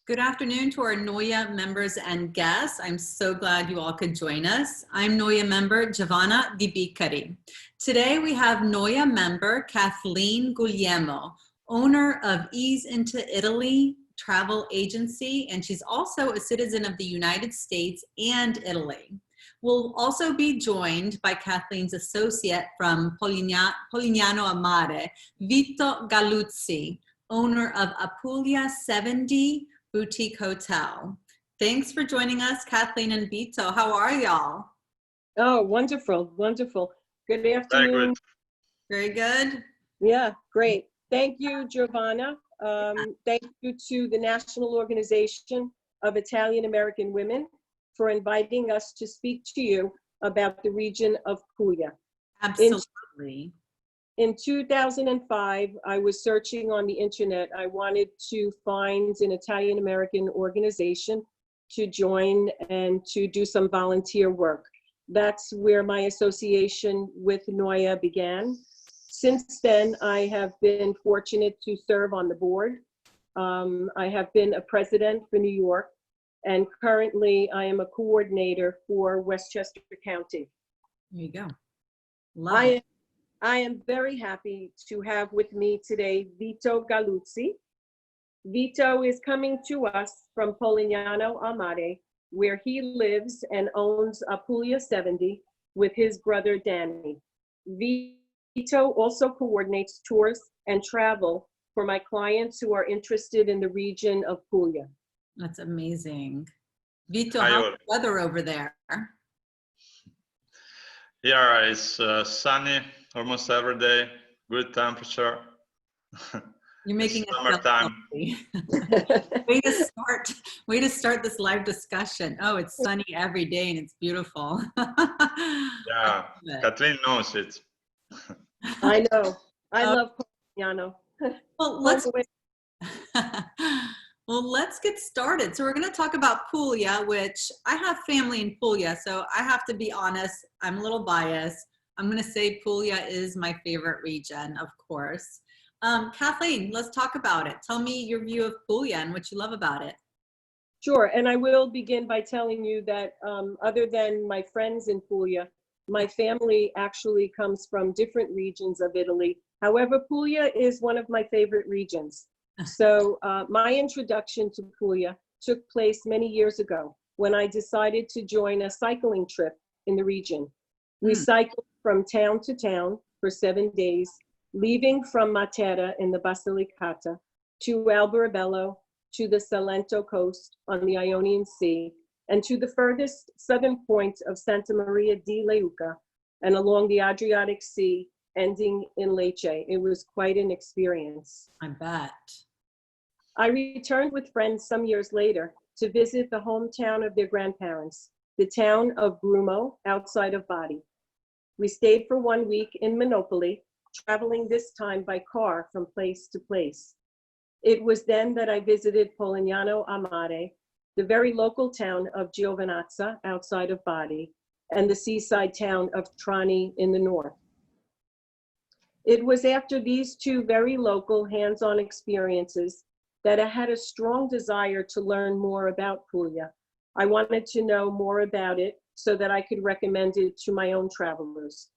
Good afternoon to our NOIAW members and guests. I'm so glad you all could join us. I'm NOIAW member Giovanna di Biccari. Today we have NOIAW member Kathleen Guglielmo, owner of Ease into Italy travel agency, and she's also a citizen of the United States and Italy. We'll also be joined by Kathleen's associate from Polignano a Mare, Vito Galluzzi, owner of Apulia 70 Boutique Hotel. Thanks for joining us, Kathleen and Vito. How are y'all? Oh, wonderful, wonderful. Good afternoon. Very good. Yeah, great. Thank you, Giovanna. Thank you to the National Organization of Italian American Women for inviting us to speak to you about the region of Puglia. Absolutely. In 2005, I was searching on the internet. I wanted to find an Italian American organization to join and to do some volunteer work. That's where my association with NOIAW began. Since then, I have been fortunate to serve on the board. I have been a president for New York, and currently I am a coordinator for Westchester County. There you go. Love it. I am very happy to have with me today Vito Galluzzi. Vito is coming to us from Polignano a Mare, where he lives and owns Apulia 70 with his brother Danny. Vito also coordinates tours and travel for my clients who are interested in the region of Puglia. That's amazing. Vito, how's the weather over there? Here it's sunny almost every day, good temperature. You're making it summertime. Way to start this live discussion. Oh, it's sunny every day and it's beautiful. Yeah, Kathleen knows it. I know. I love Polignano. Well, let's get started. So we're going to talk about Puglia, which I have family in Puglia, so I have to be honest, I'm a little biased. I'm going to say Puglia is my favorite region, of course. Kathleen, let's talk about it. Tell me your view of Puglia and what you love about it. Sure, and I will begin by telling you that other than my friends in Puglia, my family actually comes from different regions of Italy. However, Puglia is one of my favorite regions. So my introduction to Puglia took place many years ago when I decided to join a cycling trip in the region. We cycled from town to town for 7 days, leaving from Matera in the Basilicata to Alberobello, to the Salento coast on the Ionian Sea, and to the furthest southern point of Santa Maria di Leuca, and along the Adriatic Sea, ending in Lecce. It was quite an experience. I bet. I returned with friends some years later to visit the hometown of their grandparents, the town of Grumo, outside of Bari. We stayed for 1 week in Monopoli, traveling this time by car from place to place. It was then that I visited Polignano a Mare, the very local town of Giovanna, outside of Bari, and the seaside town of Trani in the north. It was after these two very local hands-on experiences that I had a strong desire to learn more about Puglia. I wanted to know more about it so that I could recommend it to my own travelers.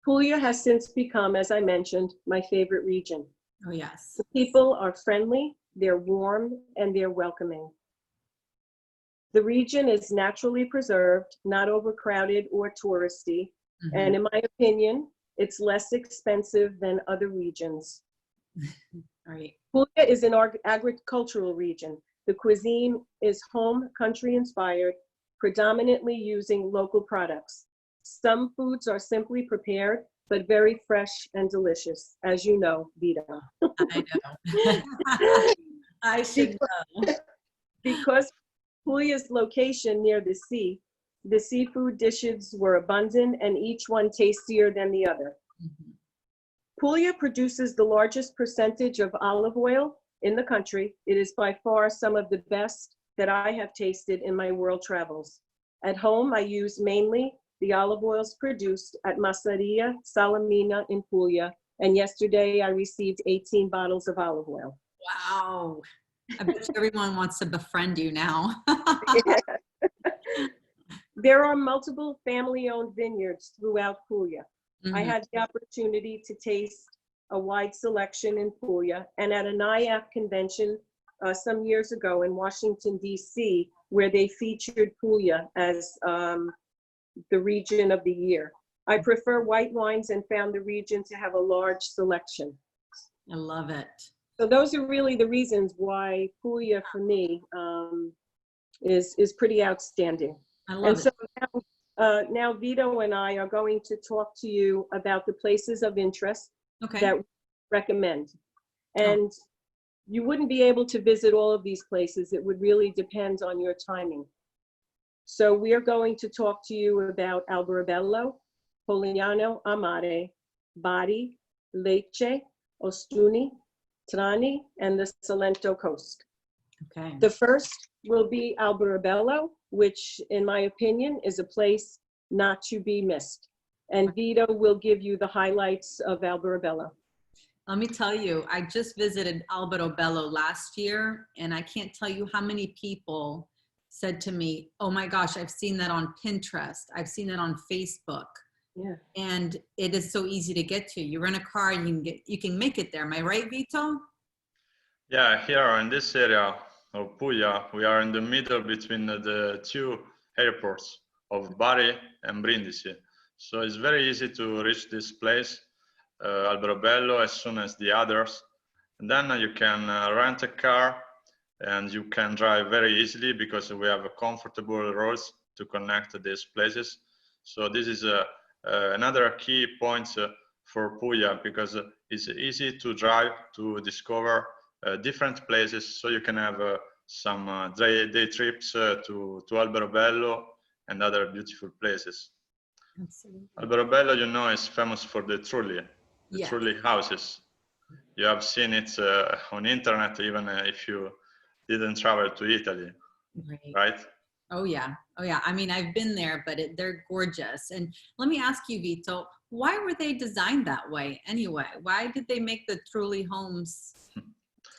Puglia has since become, as I mentioned, my favorite region. Oh, yes. The people are friendly, they're warm, and they're welcoming. The region is naturally preserved, not overcrowded or touristy, and in my opinion, it's less expensive than other regions. Right. Puglia is an agricultural region. The cuisine is home country inspired, predominantly using local products. Some foods are simply prepared, but very fresh and delicious, as you know, Vito. I know. I should know. Because Puglia's location near the sea, the seafood dishes were abundant and each one tastier than the other. Puglia produces the largest percentage of olive oil in the country. It is by far some of the best that I have tasted in my world travels. At home, I use mainly the olive oils produced at Masseria Salamina in Puglia, and yesterday I received 18 bottles of olive oil. Wow. I bet you everyone wants to befriend you now. There are multiple family-owned vineyards throughout Puglia. I Mhm. had the opportunity to taste a wide selection in Puglia and at a NOIAW convention some years ago in Washington, D.C., where they featured Puglia as the region of the year. I prefer white wines and found the region to have a large selection. I love it. So those are really the reasons why Puglia for me is pretty outstanding. I And love so it. now Vito and I are going to talk to you about the places of interest Okay. that we recommend. And you wouldn't be able to visit all of these places. It would really depend on your timing. So we are going to talk to you about Alberobello, Polignano a Mare, Bari, Lecce, Ostuni, Trani, and the Salento coast. Okay. The first will be Alberobello, which in my opinion is a place not to be missed. And Vito will give you the highlights of Alberobello. Let me tell you, I just visited Alberobello last year, and I can't tell you how many people said to me, oh my gosh, I've seen that on Pinterest. I've seen it on Facebook. Yeah. And it is so easy to get to. You rent a car and you can make it there. Am I right, Vito? Yeah, here in this area of Puglia, we are in the middle between the two airports of Bari and Brindisi. So it's very easy to reach this place, Alberobello, as soon as the others. And then you can rent a car and you can drive very easily because we have comfortable roads to connect these places. So this is another key point for Puglia because it's easy to drive to discover different places. So you can have some day trips to Alberobello and other beautiful places. Absolutely. Alberobello, you know, is famous for the trulli Yes. houses. You have seen it on internet, even if you didn't travel to Italy, right? Oh yeah. Oh yeah. I mean, I've been there, but they're gorgeous. And let me ask you, Vito, why were they designed that way anyway? Why did they make the Trulli homes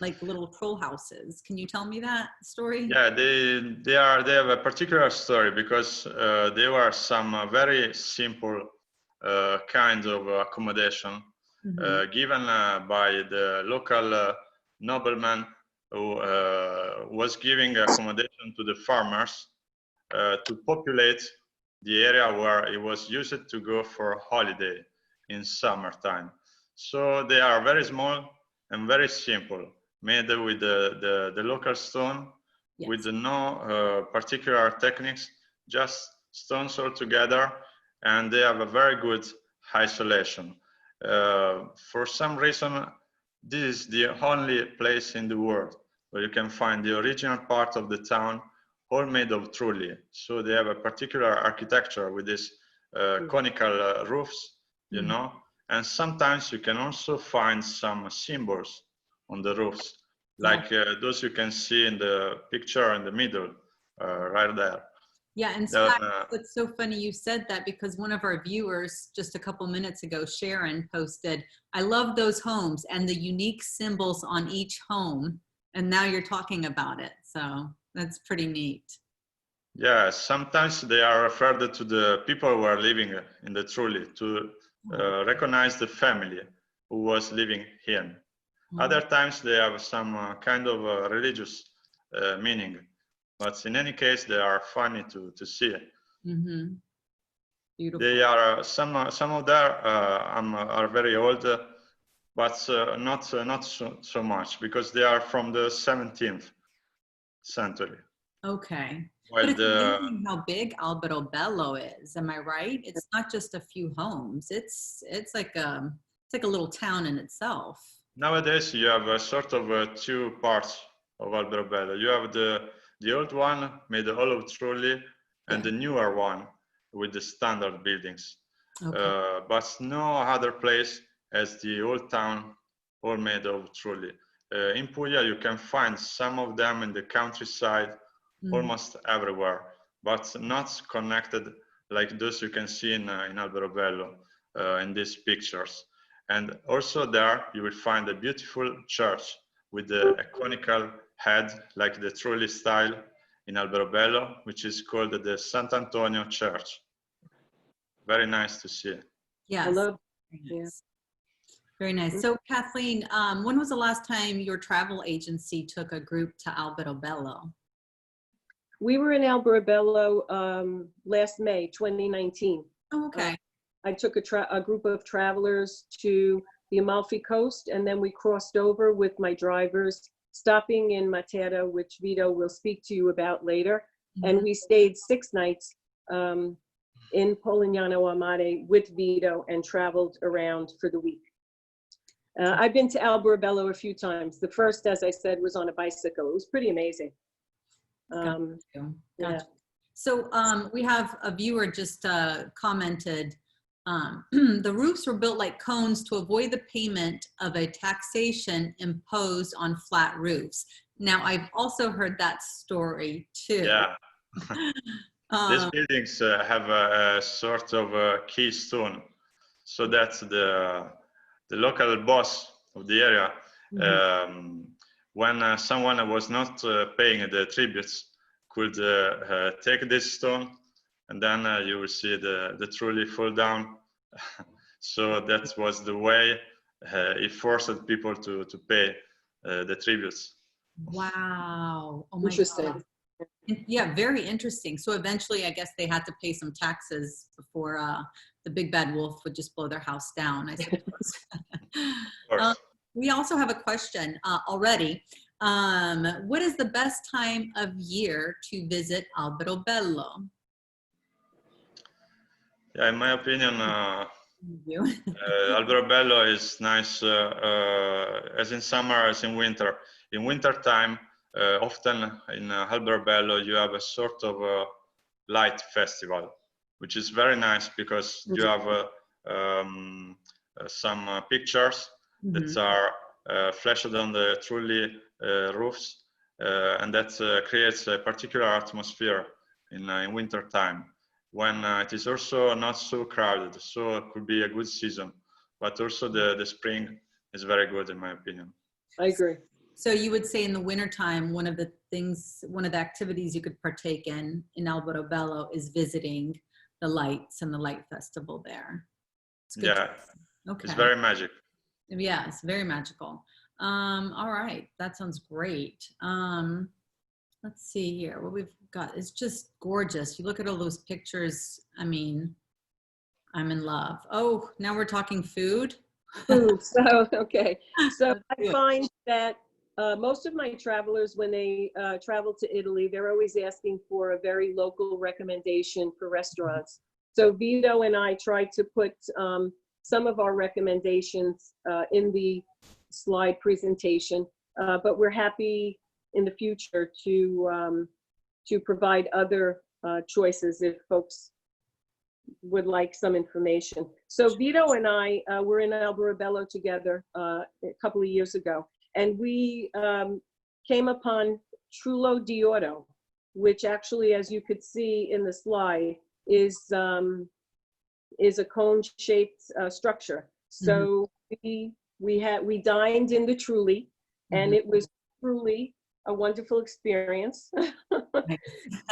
like little troll houses? Can you tell me that story? Yeah, they have a particular story because there were some very simple kind of accommodation given by the local nobleman who was giving accommodation to the farmers to populate the area where it was used to go for holiday in summertime. So they are very small and very simple, made with the local stone, Yes. with no particular techniques, just stones all together, and they have a very good isolation. For some reason, this is the only place in the world where you can find the original part of the town all made of trulli. So they have a particular architecture with these conical roofs, you know, and sometimes you can also find some symbols on the roofs, like those you can see in the picture in the middle, right there. Yeah, and it's so funny you said that because one of our viewers just a couple minutes ago, Sharon, posted, I love those homes and the unique symbols on each home. And now you're talking about it. So that's pretty neat. Yeah, sometimes they are referred to the people who are living in the trulli to recognize the family who was living here. Other times they have some kind of religious meaning. But in any case, they are funny to see. Beautiful. They are some of them are very old, but not so much because they are from the 17th century. Okay, While but it's amazing how big Alberobello is. Am I right? It's not just a few homes. It's like a little town in itself. Nowadays, you have a sort of two parts of Alberobello. You have the old one made all of trulli, and the newer one with the standard buildings. Okay. But no other place has the old town all made of trulli. In Puglia, you can find some of them in the countryside, almost everywhere, but not connected like those you can see in Alberobello in these pictures. And also there you will find a beautiful church with a conical had like the Trulli style in Alberobello, which is called the Sant'Antonio Church. Very nice to see. Yes. I love. Very nice. Very nice. So Kathleen, when was the last time your travel agency took a group to Alberobello? We were in Alberobello last May, 2019. Oh, okay. I took a group of travelers to the Amalfi Coast, and then we crossed over with my drivers, stopping in Matera, which Vito will speak to you about later. Mm-hmm. And we stayed 6 nights in Polignano a Mare with Vito and traveled around for the week. I've been to Alberobello a few times. The first, as I said, was on a bicycle. It was pretty amazing. Gotcha. Yeah. So we have a viewer just commented, the roofs were built like cones to avoid the payment of a taxation imposed on flat roofs. Now, I've also heard that story too. Yeah. These buildings have a sort of a keystone, so that's the local boss of the area. Mm-hmm. When someone was not paying the tributes, could take this stone, and then you will see the Trulli fall down. So that was the way it forced people to pay the tributes. Wow! Oh my Interesting. God. Yeah, very interesting. So eventually, I guess they had to pay some taxes before the big bad wolf would just blow their house down, I suppose. We also have a question already. What is the best time of year to visit Alberobello? Yeah, in my opinion, Alberobello is nice as in summer as in winter. In winter time, often in Alberobello you have a sort of a light festival, which is very nice because you have some pictures that are flashed on the Trulli roofs, and that creates a particular atmosphere in winter time, when it is also not so crowded, so it could be a good season. But also the spring is very good in my opinion. I agree. So you would say in the wintertime, one of the activities you could partake in Alberobello is visiting the lights and the light festival there. Yeah, okay. It's very magic. Yeah, it's very magical. All right, that sounds great. Let's see here, what we've got is just gorgeous. You look at all those pictures, I mean, I'm in love. Oh, now we're talking food. Food, so, okay. So I find that most of my travelers, when they travel to Italy, they're always asking for a very local recommendation for restaurants. So Vito and I tried to put some of our recommendations in the slide presentation, but we're happy in the future to provide other choices if folks would like some information. So Vito and I were in Alberobello together a couple of years ago, and we came upon Trullo di Oro, which actually, as you could see in the slide, is a cone-shaped structure. So we dined in the Trulli, and it was truly a wonderful experience.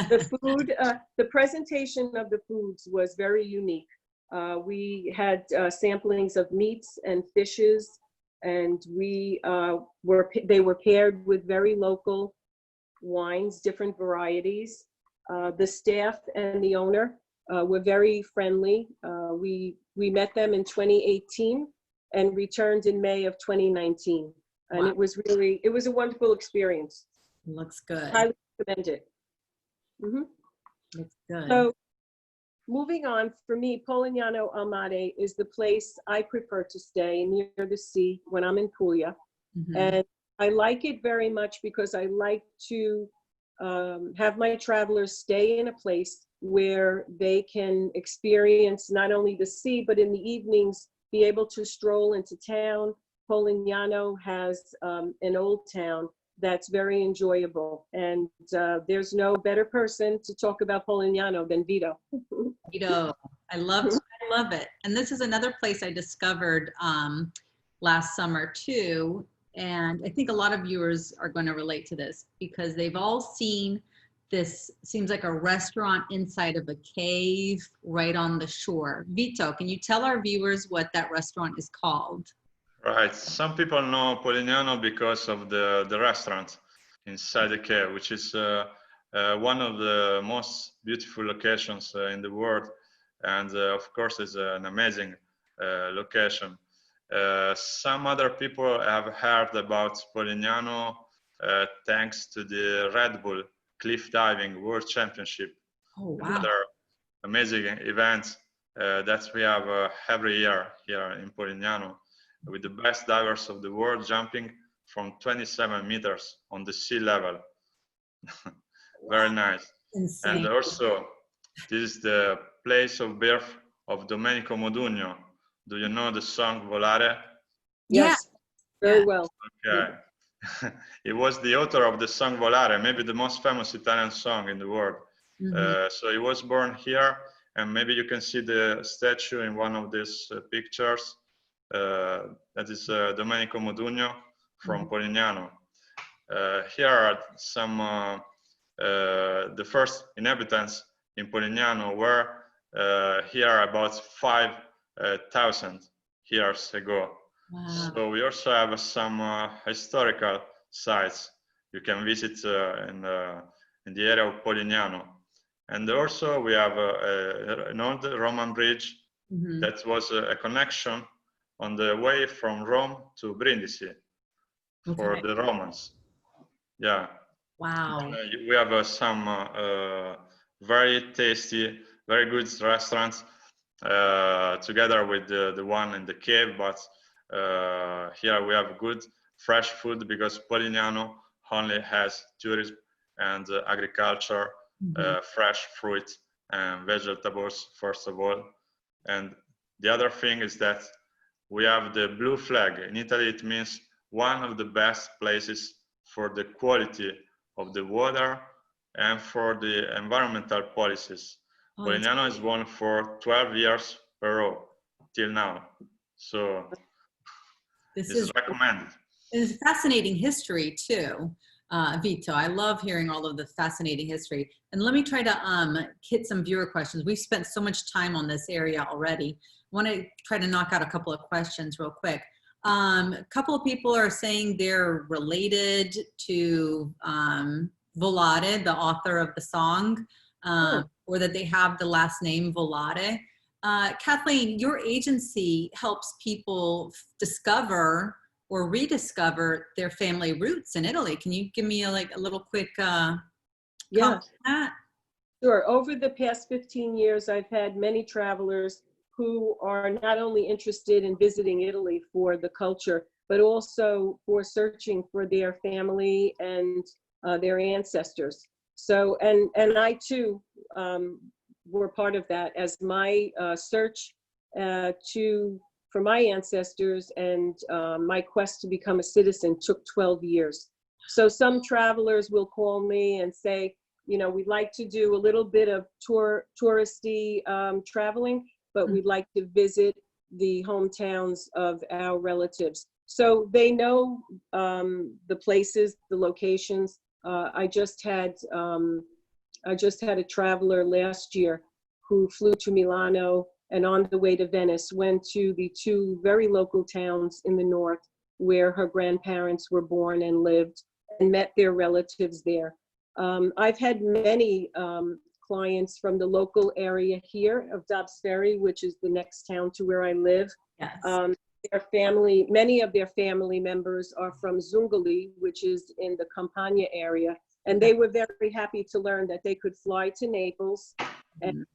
The food, the presentation of the foods was very unique. We had samplings of meats and fishes, and they were paired with very local wines, different varieties. The staff and the owner were very friendly. We met them in 2018 and returned in May of 2019. And it was a wonderful experience. Looks good. Highly recommend it. Looks good. So moving on, for me, Polignano a Mare is the place I prefer to stay near the sea when I'm in Puglia. And I like it very much because I like to have my travelers stay in a place where they can experience not only the sea, but in the evenings, be able to stroll into town. Polignano has an old town that's very enjoyable, and there's no better person to talk about Polignano than Vito. Vito, I love it. And this is another place I discovered last summer too. And I think a lot of viewers are going to relate to this because they've all seen this, seems like a restaurant inside of a cave right on the shore. Vito, can you tell our viewers what that restaurant is called? Right. Some people know Polignano because of the restaurant inside the cave, which is one of the most beautiful locations in the world. And of course, it's an amazing location. Some other people have heard about Polignano thanks to the Red Bull Cliff Diving World Championship. Oh, wow. Another amazing event that we have every year here in Polignano, with the best divers of the world jumping from 27 meters on the sea level. Very nice. Insane. And also, this is the place of birth of Domenico Modugno. Do you know the song Volare? Yes, very Yeah. well. Okay. He was the author of the song Volare, maybe the most famous Italian song in the world. So he was born here, and maybe you can see the statue in one of these pictures. That is Domenico Modugno from Polignano. Here are some, the first inhabitants in Polignano were here about 5,000 years ago. Wow. So we also have some historical sites you can visit in the area of Polignano. And also we have an old Roman bridge that was a connection on the way from Rome to Brindisi for the Romans. Yeah. Wow. And, we have some very tasty, very good restaurants together with the one in the cave, but here we have good fresh food because Polignano only has tourism and agriculture, fresh fruit and vegetables, first of all. And the other thing is that we have the blue flag. In Italy, it means one of the best places for the quality of the water and for the environmental policies. Polignano is won for 12 years per row till now. So this is recommended. It's fascinating history too, Vito. I love hearing all of the fascinating history. And let me try to hit some viewer questions. We've spent so much time on this area already. I want to try to knock out a couple of questions real quick. A couple of people are saying they're related to Volare, the author of the song, or that they have the last name Volare. Kathleen, your agency helps people discover or rediscover their family roots in Italy. Can you give me a little quick comment on that? Sure. Over the past 15 years, I've had many travelers who are not only interested in visiting Italy for the culture, but also for searching for their family and their ancestors. So, and I too were part of that, as my search for my ancestors and my quest to become a citizen took 12 years. So some travelers will call me and say, you know, we'd like to do a little bit of touristy traveling, but we'd like to visit the hometowns of our relatives. So they know the places, the locations. I just had a traveler last year who flew to Milano and on the way to Venice went to the two very local towns in the north where her grandparents were born and lived and met their relatives there. I've had many clients from the local area here of Dobbs Ferry, which is the next town to where I live. Yes. Their family, many of their family members are from Zungoli, which is in the Campania area. And they were very happy to learn that they could fly to Naples and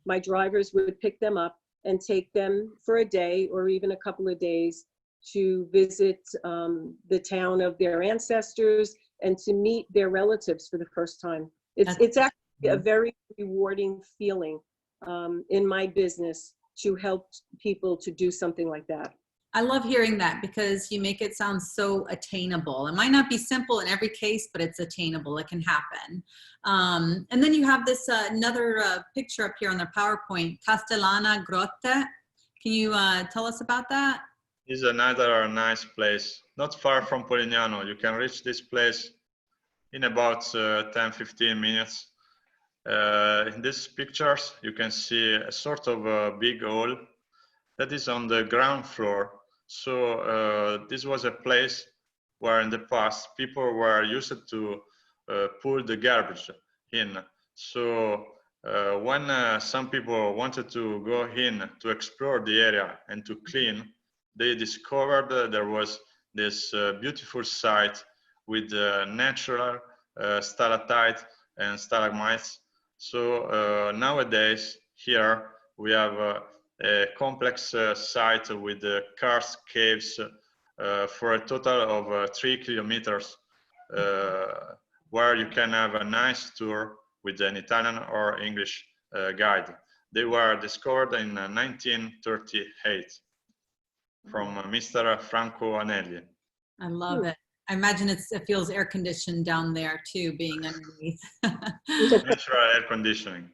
my drivers would pick them up and take them for a day or even a couple of days to visit the town of their ancestors and to meet their relatives for the first time. It's actually a very rewarding feeling in my business to help people to do something like that. I love hearing that because you make it sound so attainable. It might not be simple in every case, but it's attainable. It can happen. And then you have this another picture up here on the PowerPoint, Castellana Grotte. Can you tell us about that? is another nice place, not far from Polignano. You can reach this place in about 10-15 minutes. In these pictures, you can see a sort of a big hall that is on the ground floor. So this was a place where in the past people were used to pull the garbage in. So when some people wanted to go in to explore the area and to clean, they discovered there was this beautiful site with natural stalactite and stalagmites. So nowadays here we have a complex site with karst caves for a total of 3 kilometers, where you can have a nice tour with an Italian or English guide. They were discovered in 1938 from Mr. Franco Anelli. I love it. I imagine it feels air conditioned down there too, being underneath. Natural air conditioning.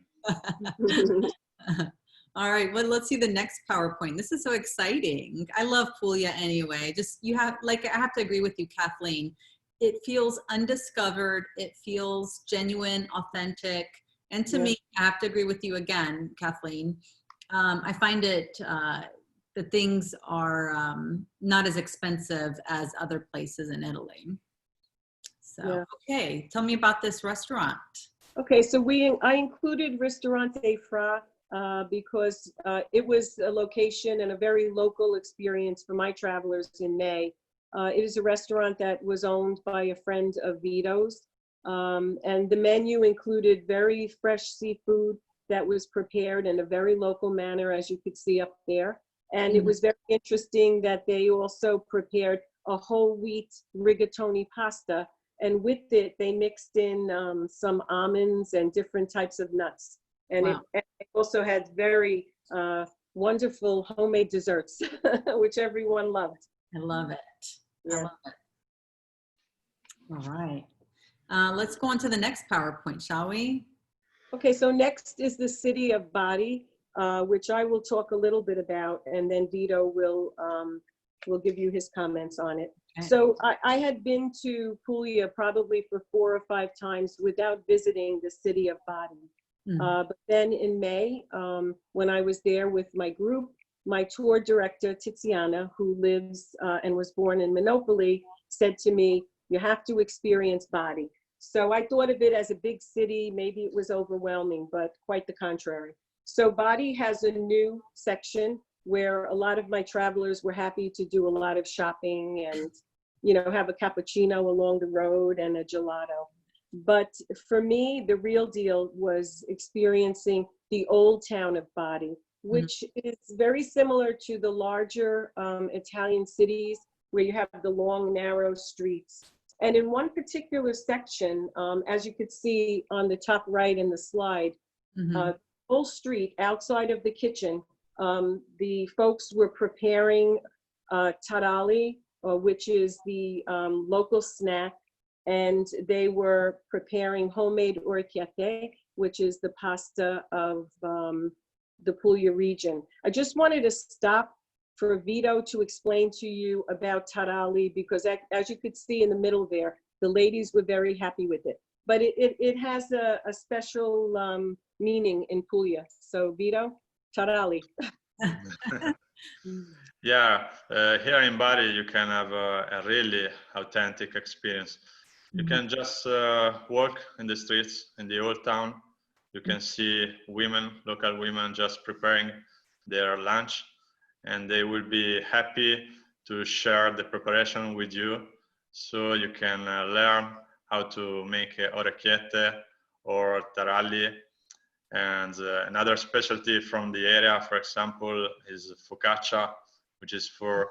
All right, well, let's see the next PowerPoint. This is so exciting. I love Puglia anyway. Just I have to agree with you, Kathleen. It feels undiscovered. It feels genuine, authentic. And to me, I have to agree with you again, Kathleen. I find it, the things are not as expensive as other places in Italy. So, okay, tell me about this restaurant. Okay, so I included Ristorante Fra because it was a location and a very local experience for my travelers in May. It is a restaurant that was owned by a friend of Vito's, and the menu included very fresh seafood that was prepared in a very local manner, as you could see up there. And it was very interesting that they also prepared a whole wheat rigatoni pasta, and with it, they mixed in some almonds and different types of nuts. And it also had very wonderful homemade desserts, which everyone loved. I love it. Yeah. I love it. All right. Let's go on to the next PowerPoint, shall we? Okay, so next is the city of Bari, which I will talk a little bit about, and then Vito will give you his comments on it. Okay. So I had been to Puglia probably for 4 or 5 times without visiting the city of Bari. But then in May, when I was there with my group, my tour director, Tiziana, who lives and was born in Monopoli, said to me, you have to experience Bari. So I thought of it as a big city. Maybe it was overwhelming, but quite the contrary. So Bari has a new section where a lot of my travelers were happy to do a lot of shopping and, you know, have a cappuccino along the road and a gelato. But for me, the real deal was experiencing the old town of Bari, which is very similar to the larger Italian cities where you have the long, narrow streets. And in one particular section, as you could see on the top right in the slide, whole street outside of the kitchen, the folks were preparing taralli, which is the local snack, and they were preparing homemade orecchiette, which is the pasta of the Puglia region. I just wanted to stop for Vito to explain to you about taralli, because as you could see in the middle there, the ladies were very happy with it. But it has a special meaning in Puglia. So Vito, taralli. Yeah, here in Bari, you can have a really authentic experience. You can just walk in the streets in the old town. You can see women, local women, just preparing their lunch, and they will be happy to share the preparation with you. So you can learn how to make orecchiette or taralli. And another specialty from the area, for example, is focaccia, which is for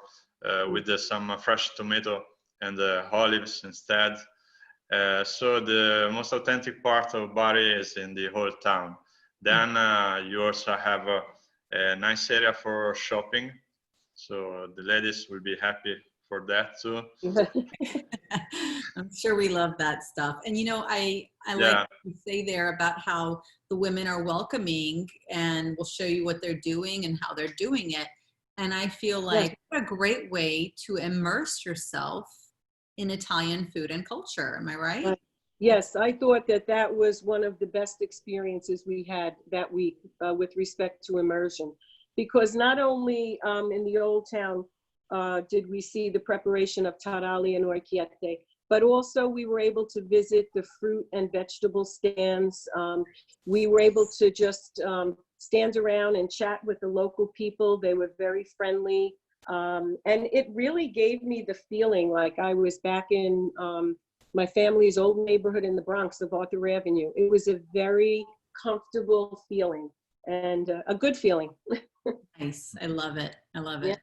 with some fresh tomato and olives instead. So the most authentic part of Bari is in the whole town. Then you also have a nice area for shopping. So the ladies will be happy for that too. I'm sure we love that stuff. And you know, I like what you say there about how the women are welcoming and will show you what they're doing and how they're doing it. And I feel like what a great way to immerse yourself in Italian food and culture. Am I right? Yes, I thought that that was one of the best experiences we had that week with respect to immersion, because not only in the old town did we see the preparation of taralli and orecchiette, but also we were able to visit the fruit and vegetable stands. We were able to just stand around and chat with the local people. They were very friendly. And it really gave me the feeling like I was back in my family's old neighborhood in the Bronx of Arthur Avenue. It was a very comfortable feeling and a good feeling. Nice. I love it. I love it. Yeah.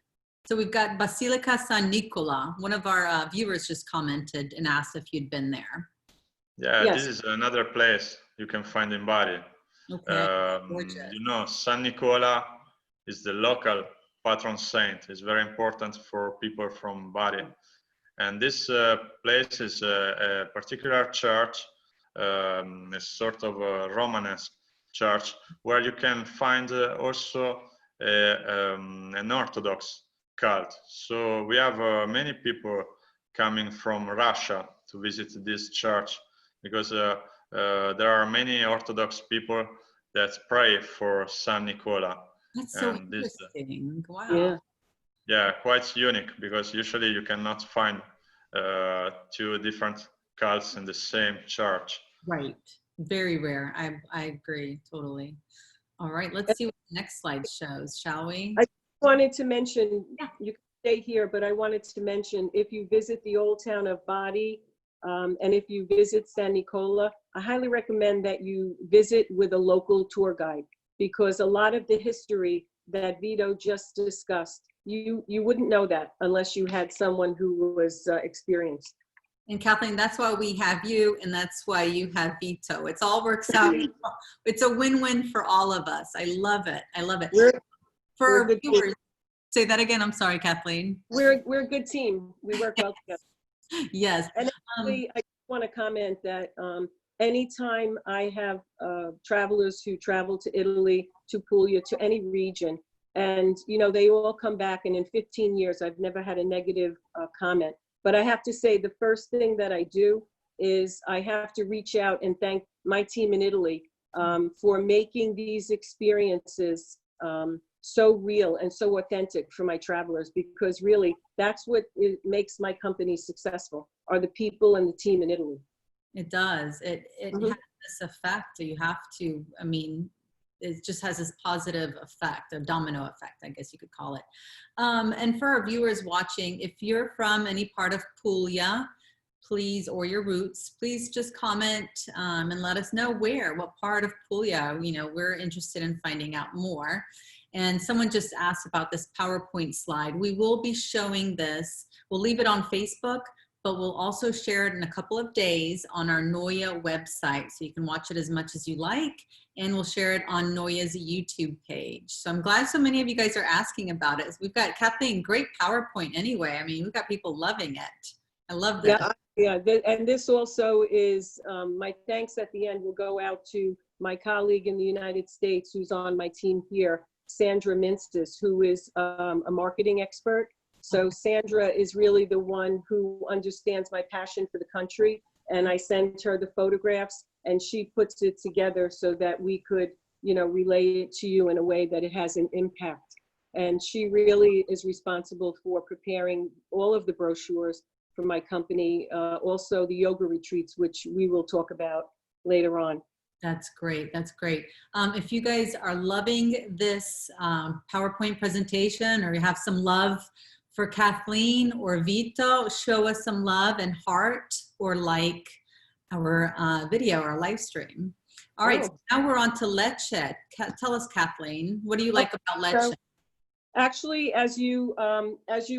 So we've got Basilica San Nicola. One of our viewers just commented and asked if you'd been there. Yeah, Yes. this is another place you can find in Bari. Okay. Gorgeous. You know, San Nicola is the local patron saint. It's very important for people from Bari. And this place is a particular church, a sort of a Romanesque church, where you can find also an Orthodox cult. So we have many people coming from Russia to visit this church, because there are many Orthodox people that pray for San Nicola. That's so And interesting. Wow. Yeah. Yeah, quite unique, because usually you cannot find two different cults in the same church. Right. Very rare. I agree totally. All right. Let's see what the next slide shows, shall we? I wanted to mention, Yeah. you can stay here, but I wanted to mention, if you visit the old town of Bari, and if you visit San Nicola, I highly recommend that you visit with a local tour guide, because a lot of the history that Vito just discussed, you wouldn't know that unless you had someone who was experienced. And Kathleen, that's why we have you, and that's why you have Vito. It's all works out. It's a win-win for all of us. I love it. I love it. For we're our a good viewers, team. say that again. I'm sorry, Kathleen. We're a good team. We work well together. Yes. And actually, I want to comment that anytime I have travelers who travel to Italy, to Puglia, to any region, and they all come back, and in 15 years, I've never had a negative comment. But I have to say, the first thing that I do is I have to reach out and thank my team in Italy for making these experiences so real and so authentic for my travelers, because really that's what makes my company successful, are the people and the team in Italy. It does. It Mhm. has this effect. You have to, I mean, it just has this positive effect, a domino effect, I guess you could call it. And for our viewers watching, if you're from any part of Puglia, please, or your roots, please just comment and let us know what part of Puglia, we're interested in finding out more. And someone just asked about this PowerPoint slide. We will be showing this. We'll leave it on Facebook, but we'll also share it in a couple of days on our NOIAW website. So you can watch it as much as you like, and we'll share it on NOIAW's YouTube page. So I'm glad so many of you guys are asking about it. We've got, Kathleen, great PowerPoint anyway. I mean, we've got people loving it. I love this. Yeah. And this also is, my thanks at the end will go out to my colleague in the United States who's on my team here, Sandra Minstis, who is a marketing expert. So Sandra is really the one who understands my passion for the country, and I send her the photographs, and she puts it together so that we could, relay it to you in a way that it has an impact. And she really is responsible for preparing all of the brochures for my company, also the yoga retreats, which we will talk about later on. That's great. That's great. If you guys are loving this PowerPoint presentation, or you have some love for Kathleen or Vito, show us some love and heart, or like our video, our live stream. All right, so now we're on to Lecce. Tell us, Kathleen, what do you like about Lecce? So, actually, as you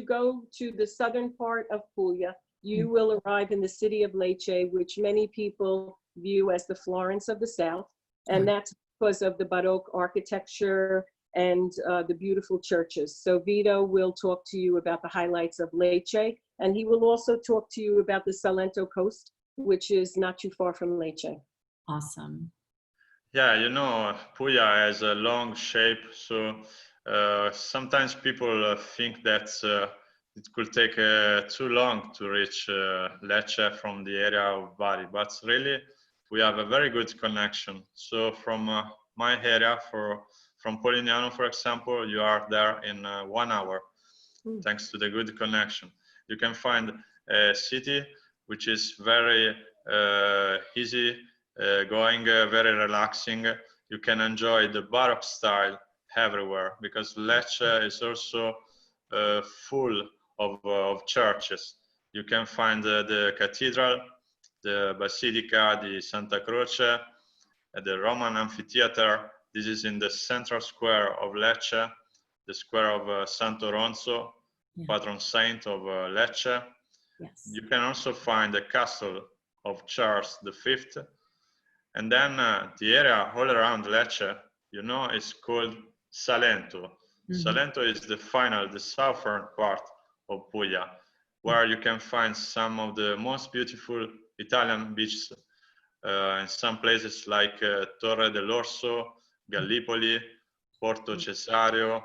go to the southern part of Puglia, you will arrive in the city of Lecce, which many people view as the Florence of the South. And that's because of the Baroque architecture and the beautiful churches. So Vito will talk to you about the highlights of Lecce, and he will also talk to you about the Salento coast, which is not too far from Lecce. Awesome. Yeah, Puglia has a long shape, so Sometimes people think that it could take too long to reach Lecce from the area of Bari, but really we have a very good connection. So from my area, from Polignano, for example, you are there in 1 hour, thanks to the good connection. You can find a city which is very easy going, very relaxing. You can enjoy the Baroque style everywhere, because Lecce is also full of churches. You can find the cathedral, the Basilica di Santa Croce, the Roman amphitheater. This is in the central square of Lecce, the square of Santo Ronzo, patron saint of Lecce. Yes. You can also find the castle of Charles V. And then the area all around Lecce, you know, is called Salento. Salento is the southern part of Puglia, where you can find some of the most beautiful Italian beaches in some places like Torre dell'Orso, Gallipoli, Porto Cesario.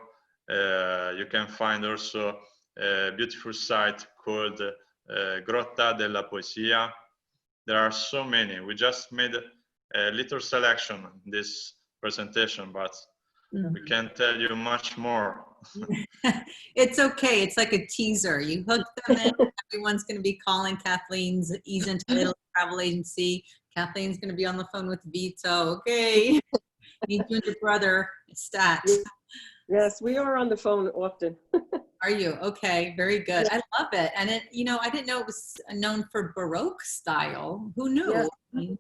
You can find also a beautiful site called Grotta della Poesia. There are so many. We just made a little selection in this presentation, but we can tell you much more. It's okay. It's like a teaser. You hook them in. Everyone's going to be calling Kathleen's Ease into Italy travel agency. Kathleen's going to be on the phone with Vito. Okay. Need you and your brother. Stat. Yes, we are on the phone often. Are you? Okay. Very good. I love it. And it, you know, I didn't know it was known for Baroque style. Who knew?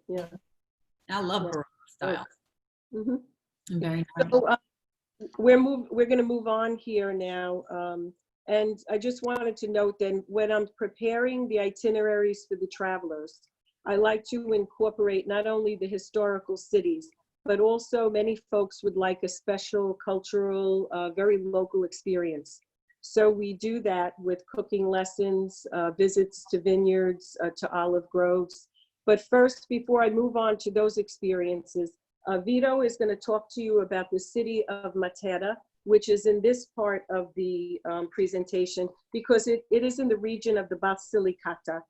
Yeah. I love Baroque style. Very nice. So, we're going to move on here now. And I just wanted to note then, when I'm preparing the itineraries for the travelers, I like to incorporate not only the historical cities, but also many folks would like a special cultural, very local experience. So we do that with cooking lessons, visits to vineyards, to olive groves. But first, before I move on to those experiences, Vito is going to talk to you about the city of Matera, which is in this part of the presentation, because it is in the region of the Basilicata.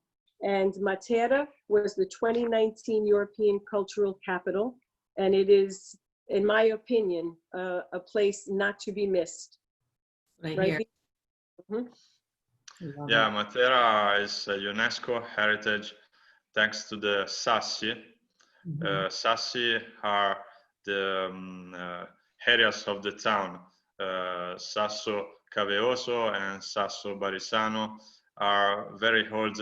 And Matera was the 2019 European Cultural Capital, and it is, in my opinion, a place not to be missed. Right? Yeah, Matera is a UNESCO heritage thanks to the Sassi. Sassi are the areas of the town. Sasso Caveoso and Sasso Barisano are very old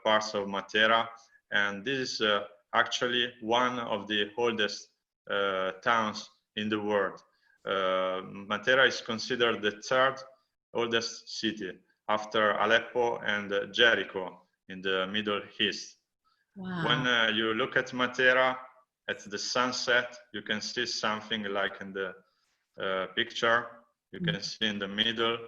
parts of Matera, and this is actually one of the oldest towns in the world. Matera is considered the third oldest city after Aleppo and Jericho in the Middle East. Wow. When you look at Matera at the sunset, you can see something like in the picture. You can see in the middle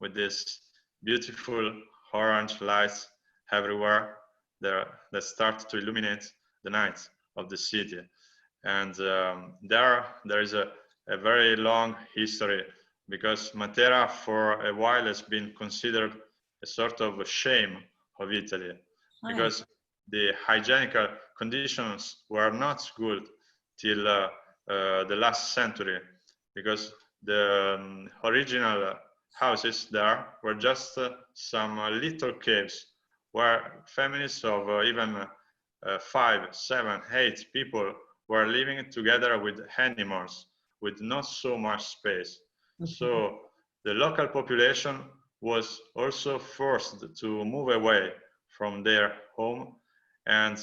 with this beautiful orange lights everywhere there that start to illuminate the night of the city. And there is a very long history, because Matera for a while has been considered a sort of a shame of Italy, because the hygienic conditions were not good till the last century, because the original houses there were just some little caves where families of even 5, 7, 8 people were living together with animals with not so much space. So the local population was also forced to move away from their home, and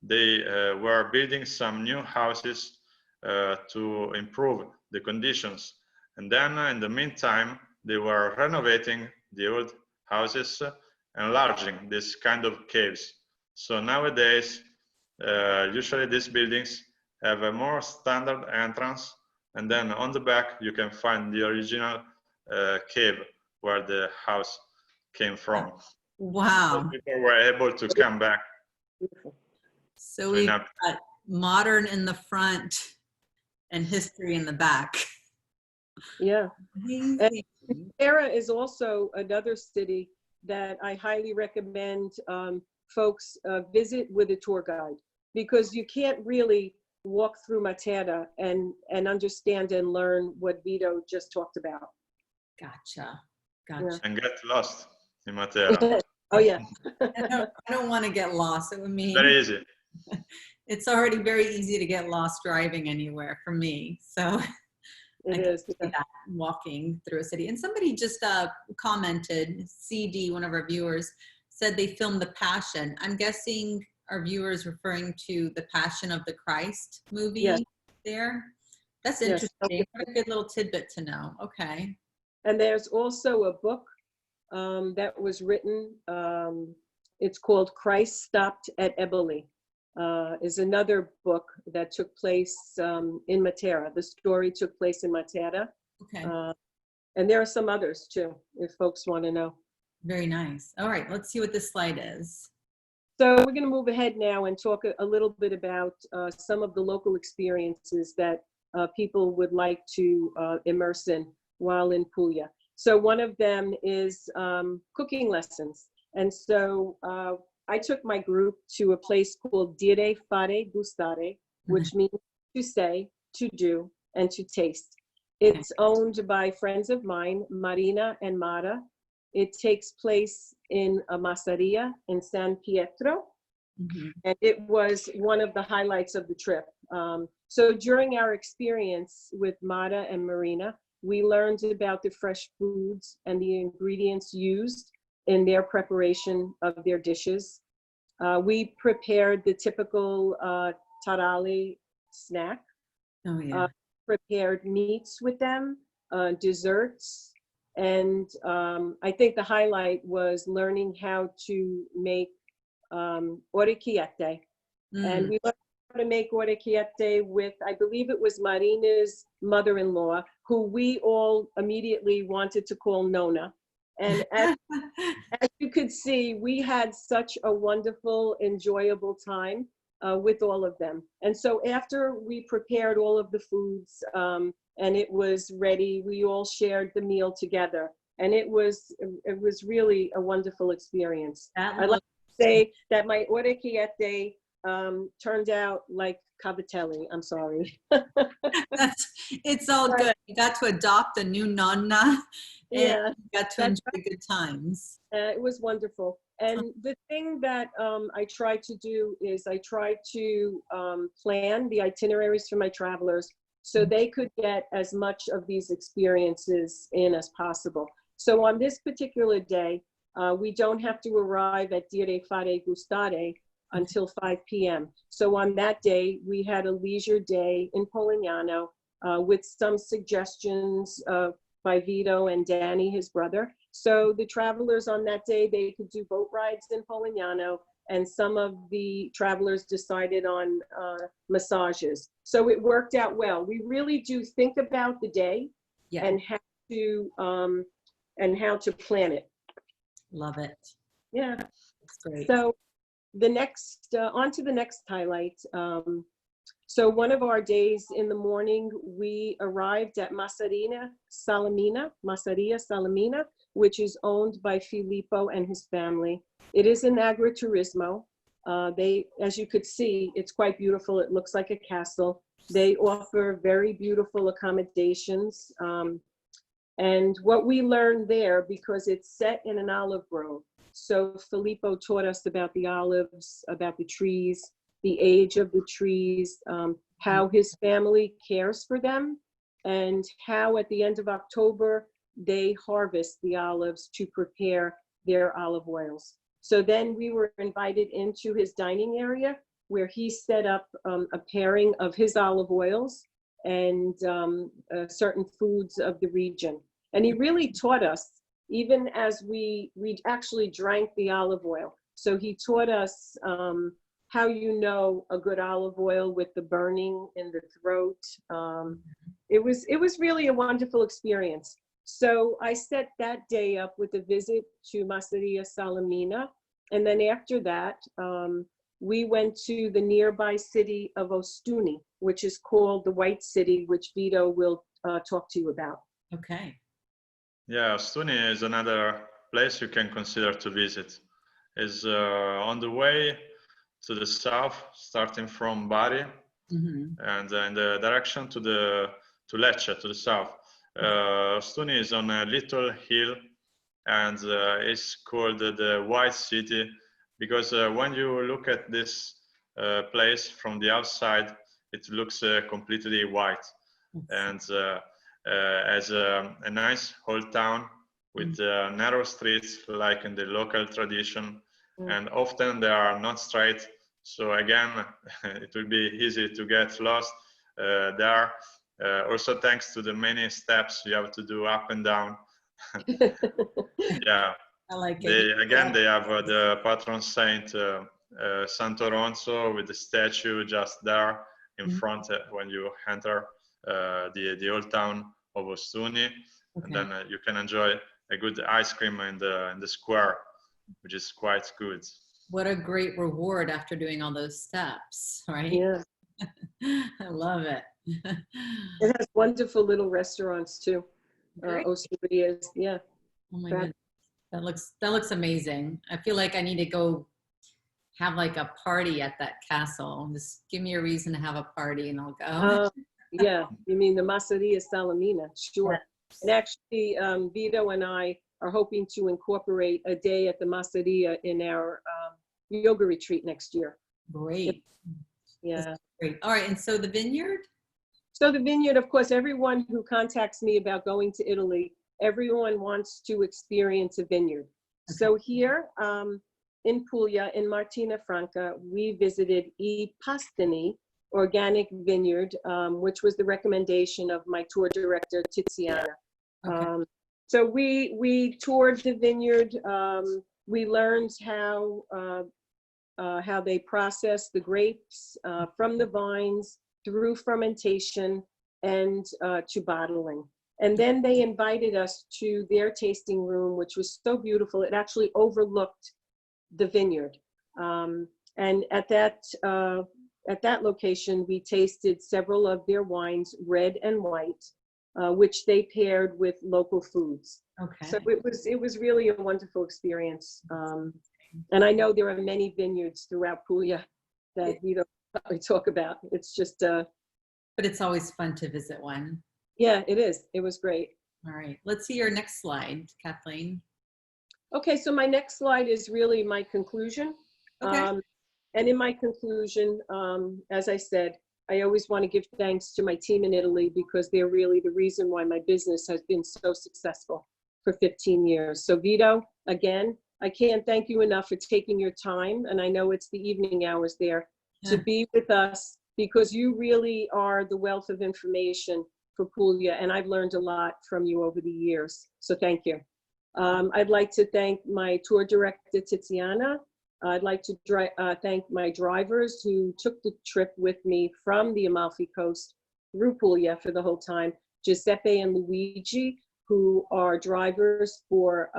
they were building some new houses to improve the conditions. And then in the meantime, they were renovating the old houses, enlarging this kind of caves. So nowadays, usually these buildings have a more standard entrance, and then on the back you can find the original cave where the house came from. Wow. So people were able to come back. So we've got modern in the front and history in the back. Yeah. Amazing. Matera is also another city that I highly recommend folks visit with a tour guide, because you can't really walk through Matera and understand and learn what Vito just talked about. Gotcha. Yeah. Gotcha. And get lost in Matera. Oh, yeah. I don't want to get lost. It would mean Very easy. it's already very easy to get lost driving anywhere for me. So I It can is. see that walking through a city. And somebody just commented, CD, one of our viewers, said they filmed The Passion. I'm guessing our viewers referring to The Passion of the Christ movie. Yes. There. That's Yes. interesting. What a good little tidbit to know. Okay. And there's also a book that was written. It's called Christ Stopped at Eboli. Is another book that took place in Matera. The story took place in Matera. Okay. And there are some others too, if folks want to know. Very nice. All right, let's see what this slide is. So we're going to move ahead now and talk a little bit about some of the local experiences that people would like to immerse in while in Puglia. So one of them is cooking lessons. And so I took my group to a place called Dire, Fare, Gustare, which means to say, to do, and to taste. It's owned by friends of mine, Marina and Mara. It takes place in a masseria in San Pietro. And it was one of the highlights of the trip. So during our experience with Mara and Marina, we learned about the fresh foods and the ingredients used in their preparation of their dishes. We prepared the typical tarale snack. Oh, yeah. Prepared meats with them, desserts. And I think the highlight was learning how to make orecchiette. And we learned how to make orecchiette with, I believe it was Marina's mother-in-law, who we all immediately wanted to call Nona. And as you could see, we had such a wonderful, enjoyable time with all of them. And so after we prepared all of the foods and it was ready, we all shared the meal together. And it was really a wonderful experience. I like to say that my orecchiette turned out like cavatelli. I'm sorry. It's all good. You got to adopt a new nonna. And Yeah, you got to enjoy good times. it was wonderful. And the thing that I try to do is I try to plan the itineraries for my travelers so they could get as much of these experiences in as possible. So on this particular day, we don't have to arrive at Dire, Fare, Gustare until 5 p.m. So on that day, we had a leisure day in Polignano with some suggestions by Vito and Danny, his brother. So the travelers on that day, they could do boat rides in Polignano, and some of the travelers decided on massages. So it worked out well. We really do think about the day and how to plan it. Love it. Yeah. That's great. So the next, on to the next highlight. So one of our days in the morning, we arrived at Masseria Salamina, which is owned by Filippo and his family. It is an agriturismo. As you could see, it's quite beautiful. It looks like a castle. They offer very beautiful accommodations. And what we learned there, because it's set in an olive grove, so Filippo taught us about the olives, about the trees, the age of the trees, how his family cares for them, and how at the end of October, they harvest the olives to prepare their olive oils. So then we were invited into his dining area where he set up a pairing of his olive oils and certain foods of the region. And he really taught us, even as we actually drank the olive oil. So he taught us how you know a good olive oil with the burning in the throat. It was really a wonderful experience. So I set that day up with a visit to Masseria Salamina. And then after that, we went to the nearby city of Ostuni, which is called the White City, which Vito will talk to you about. Okay. Yeah, Stuni is another place you can consider to visit. Is on the way to the south, starting from Bari, and in the direction to Lecce, to the south. Stuni is on a little hill, and it's called the White City because when you look at this place from the outside, it looks completely white, and as a nice old town with narrow streets like in the local tradition, and often they are not straight. So again, it will be easy to get lost there. Also, thanks to the many steps you have to do up and down. Yeah, I like they it. again they have the patron saint Santo Ronzo with the statue just there in front when you enter the old town of Ostuni, and then you can enjoy a good ice cream in the square, which is quite good. What a great reward after doing all those steps, right? Yeah. I love it. It has wonderful little restaurants too. Great. Osterias, yeah. Oh my Fab- goodness. That looks amazing. I feel like I need to go have like a party at that castle. Just give me a reason to have a party and I'll go. Yeah, you mean the Masseria Salamina, sure. And actually, Vito and I are hoping to incorporate a day at the Masseria in our yoga retreat next year. Great. Yeah. That's great. All right. And so the vineyard? So the vineyard, of course, everyone who contacts me about going to Italy, everyone wants to experience a vineyard. Okay. So here in Puglia, in Martina Franca, we visited I Pastini Organic Vineyard, which was the recommendation of my tour director, Tiziana. Okay. So we toured the vineyard. We learned how they process the grapes from the vines through fermentation and to bottling. And then they invited us to their tasting room, which was so beautiful. It actually overlooked the vineyard. And at that location, we tasted several of their wines, red and white, which they paired with local foods. Okay. So it was really a wonderful experience. And I know there are many vineyards throughout Puglia that we don't probably talk about. It's just but it's always fun to visit one. Yeah, it is. It was great. All right, let's see your next slide, Kathleen. Okay, so my next slide is really my conclusion. Okay. And in my conclusion, as I said, I always want to give thanks to my team in Italy because they're really the reason why my business has been so successful for 15 years. So Vito, again, I can't thank you enough for taking your time, and I know it's the evening hours there, to be with us, because you really are the wealth of information for Puglia, and I've learned a lot from you over the years. So thank you. I'd like to thank my tour director, Tiziana. I'd like to thank my drivers who took the trip with me from the Amalfi Coast through Puglia for the whole time, Giuseppe and Luigi, who are drivers for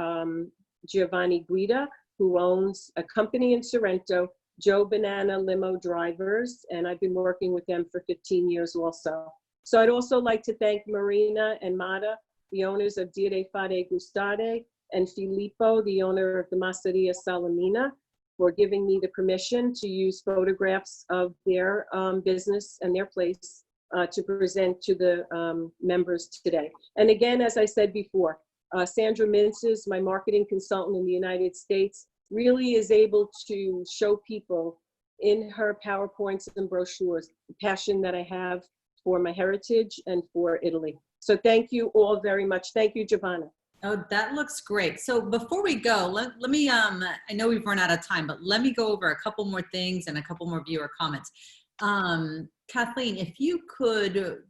Giovanni Guida, who owns a company in Sorrento, Joe Banana Limo Drivers, and I've been working with them for 15 years also. So I'd also like to thank Marina and Mata, the owners of Dire Fare Gustare, and Filippo, the owner of the Masseria Salamina, for giving me the permission to use photographs of their business and their place to present to the members today. And again, as I said before, Sandra Minces, my marketing consultant in the United States, really is able to show people in her PowerPoints and brochures the passion that I have for my heritage and for Italy. So thank you all very much. Thank you, Giovanna. Oh, that looks great. So before we go, let me, I know we've run out of time, but let me go over a couple more things and a couple more viewer comments. Kathleen, if you could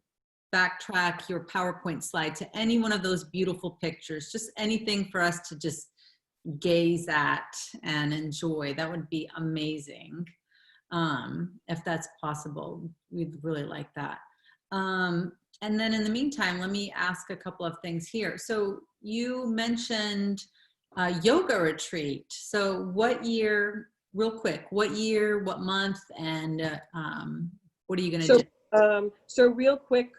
backtrack your PowerPoint slide to any one of those beautiful pictures, just anything for us to just gaze at and enjoy, that would be amazing. If that's possible, we'd really like that. And then in the meantime, let me ask a couple of things here. So you mentioned yoga retreat. So what year, real quick, what year, what month, and what are you going to do? So real quick,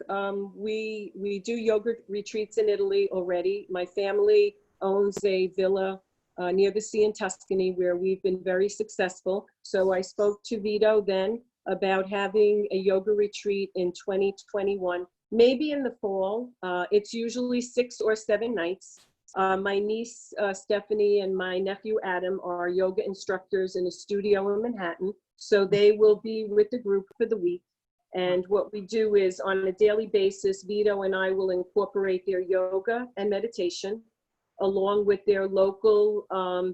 we do yoga retreats in Italy already. My family owns a villa near the sea in Tuscany where we've been very successful. So I spoke to Vito then about having a yoga retreat in 2021, maybe in the fall. It's usually 6 or 7 nights. My niece, Stephanie, and my nephew, Adam, are yoga instructors in a studio in Manhattan. So they will be with the group for the week. And what we do is on a daily basis, Vito and I will incorporate their yoga and meditation along with their local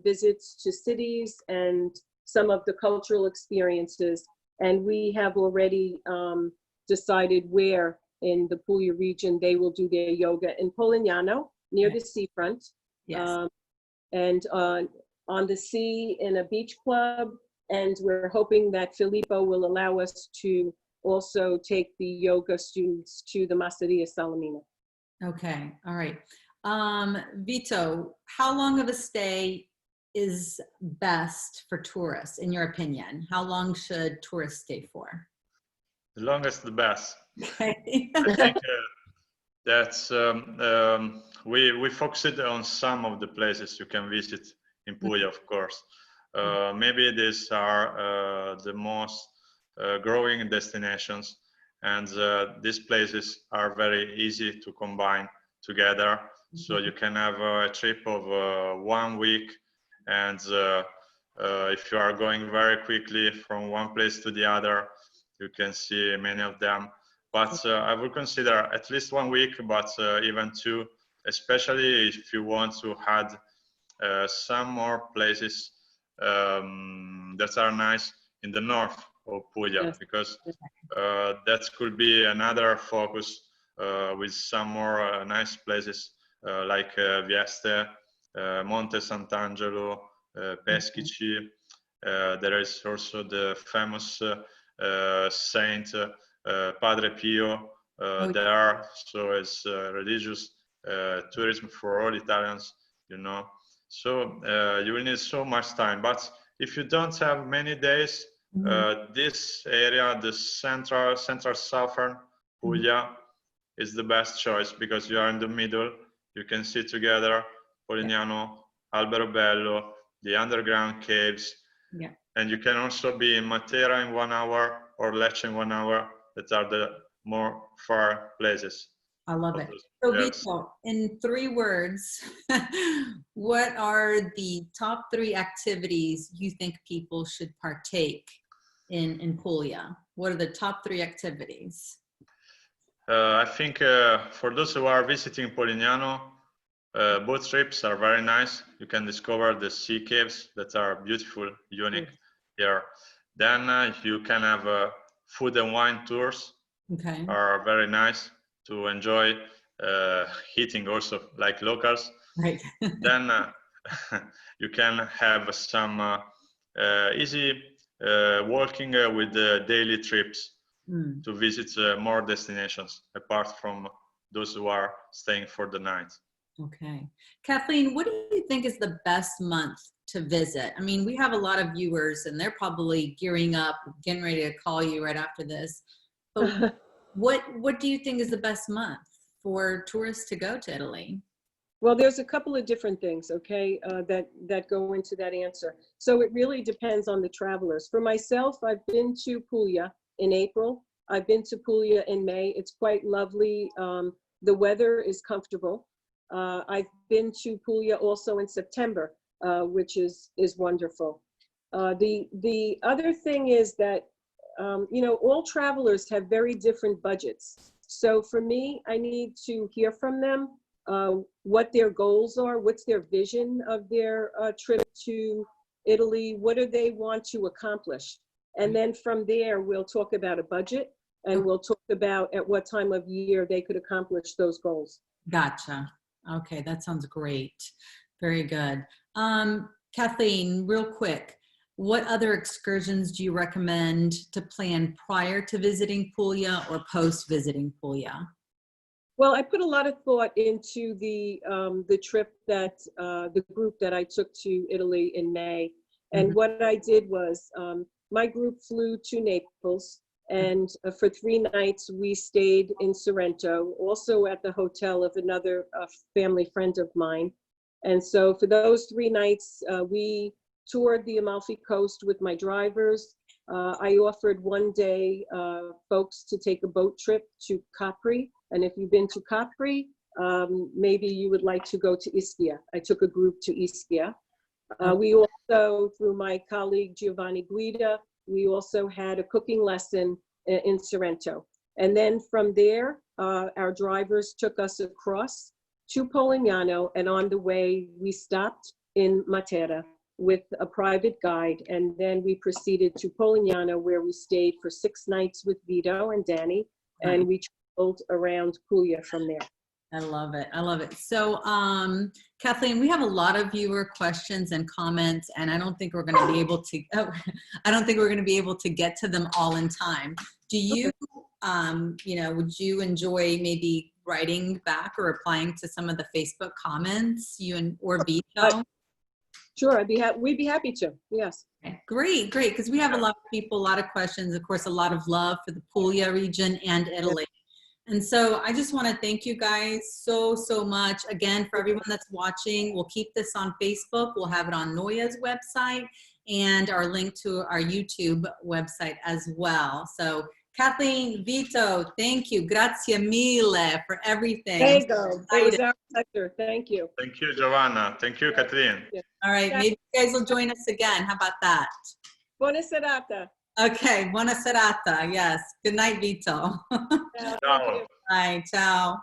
visits to cities and some of the cultural experiences. And we have already decided where in the Puglia region they will do their yoga in Polignano, near the seafront. Yes. And on the sea in a beach club. And we're hoping that Filippo will allow us to also take the yoga students to the Masseria Salamina. Okay. All right. Vito, how long of a stay is best for tourists, in your opinion? How long should tourists stay for? The longest, the best. Okay. I think that's we focused on some of the places you can visit in Puglia, of course. Maybe these are the most growing destinations, and these places are very easy to combine together. So you can have a trip of 1 week, and if you are going very quickly from one place to the other, you can see many of them. But I would consider at least 1 week, but even 2, especially if you want to add some more places that are nice in the north of Puglia, because that could be another focus with some more nice places like Vieste, Monte Sant'Angelo, Peschici. There is also the famous Saint Padre Pio there, so it's religious tourism for all Italians, you know. So you will need so much time, but if you don't have many days, this area, the central southern Puglia, is the best choice because you are in the middle. You can see together Polignano, Alberobello, the underground caves, and you can also be in Matera in 1 hour or Lecce in 1 hour. That are the more far places. I love it. So Vito, in 3 words, what are the top 3 activities you think people should partake in Puglia? What are the top 3 activities? I think for those who are visiting Polignano, boat trips are very nice. You can discover the sea caves that are beautiful, unique here. Then you can have food and wine tours. Are very nice to enjoy, eating also like locals. Right. Then you can have some easy walking with daily trips to visit more destinations apart from those who are staying for the night. Okay. Kathleen, what do you think is the best month to visit? I mean, we have a lot of viewers and they're probably gearing up, getting ready to call you right after this. But what do you think is the best month for tourists to go to Italy? Well, there's a couple of different things, okay, that go into that answer. So it really depends on the travelers. For myself, I've been to Puglia in April. I've been to Puglia in May. It's quite lovely. The weather is comfortable. I've been to Puglia also in September, which is wonderful. The other thing is that you know, all travelers have very different budgets. So for me, I need to hear from them what their goals are, what's their vision of their trip to Italy, what do they want to accomplish? And then from there, we'll talk about a budget and we'll talk about at what time of year they could accomplish those goals. Gotcha. Okay, that sounds great. Very good. Kathleen, real quick, what other excursions do you recommend to plan prior to visiting Puglia or post visiting Puglia? Well, I put a lot of thought into the trip that the group that I took to Italy in May. And what I did was my group flew to Naples And for 3 nights, we stayed in Sorrento, also at the hotel of another family friend of mine. And so for those 3 nights, we toured the Amalfi Coast with my drivers. I offered one day folks to take a boat trip to Capri. And if you've been to Capri, maybe you would like to go to Ischia. I took a group to Ischia. We also, through my colleague Giovanna Guida, we also had a cooking lesson in Sorrento. And then from there, our drivers took us across to Polignano, and on the way, we stopped in Matera with a private guide, and then we proceeded to Polignano, where we stayed for 6 nights with Vito and Danny, and we traveled around Puglia from there. I love it. I love it. So, Kathleen, we have a lot of viewer questions and comments, and I don't think we're going to be able to. I don't think we're going to be able to get to them all in time. Do you, would you enjoy maybe writing back or replying to some of the Facebook comments? You and or Vito? Sure, we'd be happy to. Yes. Okay, great, great. Because we have a lot of people, a lot of questions. Of course, a lot of love for the Puglia region and Italy. And so I just want to thank you guys so much. Again, for everyone that's watching, we'll keep this on Facebook. We'll have it on NOIAW's website and our link to our YouTube website as well. So Kathleen, Vito, thank you. Grazie mille for everything. There you go. It was our pleasure. Thank you. Thank you, Giovanna. Thank you, Kathleen. All right, maybe you guys will join us again. How about that? Buona serata. Okay, buona serata. Yes. Good night, Vito. Ciao. Bye. Ciao.